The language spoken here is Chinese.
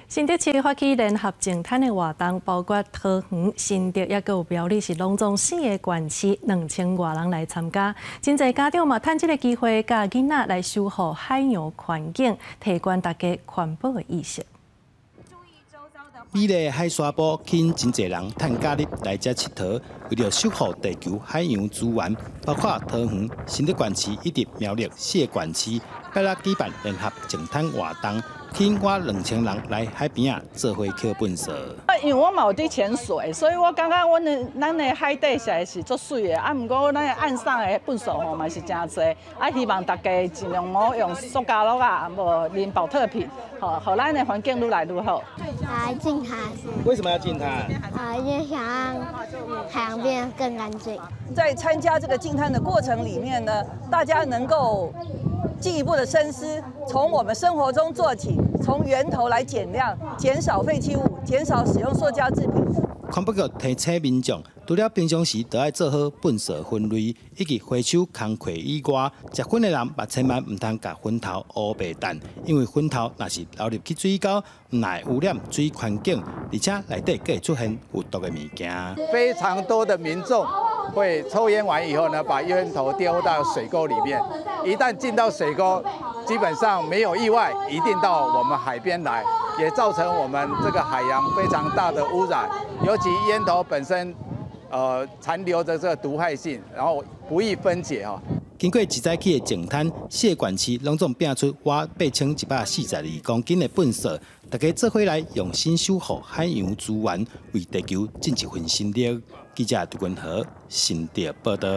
新竹市发起联合净滩的活动，包括桃园、新竹，也有苗栗是拢总4个县市2000多人来参加。真侪家长嘛，趁这个机会，教囡仔来守护海洋环境，提高大家环保的意识。美丽的海沙坡吸引真侪人趁假日来这佚佗，为了守护地球海洋资源，包括桃园、新竹县市以及苗栗4个县市，拜六举办联合净滩活动。 吸引我2000人来海边啊，做伙捡粪扫。因为我嘛有伫潜水，所以我感觉咱的海底实在是足水的。毋过咱的岸上的粪扫吼嘛是真侪，希望大家尽量莫用塑胶袋啊，无拎保特瓶，互咱的环境愈来愈好。来净滩。为什么要净滩？因为想让海洋变得更干净。在参加这个净滩的过程里面呢，大家能够 进一步的深思，从我们生活中做起，从源头来减量，减少废弃物，减少使用塑胶制品。环保局提醒民众，除了平常时，都要做好粪扫分类，以及回收工课以外，食薰的人嘛千万唔通甲薰头乌白蛋，因为薰头若是流入去水沟，唔会污染水环境，而且内底会出现有毒的物件。非常多的民众会抽烟完以后呢，把烟头丢到水沟里面。 一旦进到水沟，基本上没有意外，一定到我们海边来，也造成我们这个海洋非常大的污染。尤其烟头本身，残留着这个毒害性，然后不易分解哈。经过一早起的净滩，4个县市拢总变出约8142公斤的粪扫，大家做伙来用心守护海洋资源，为地球尽一份心力。记者杜君和新竹报道。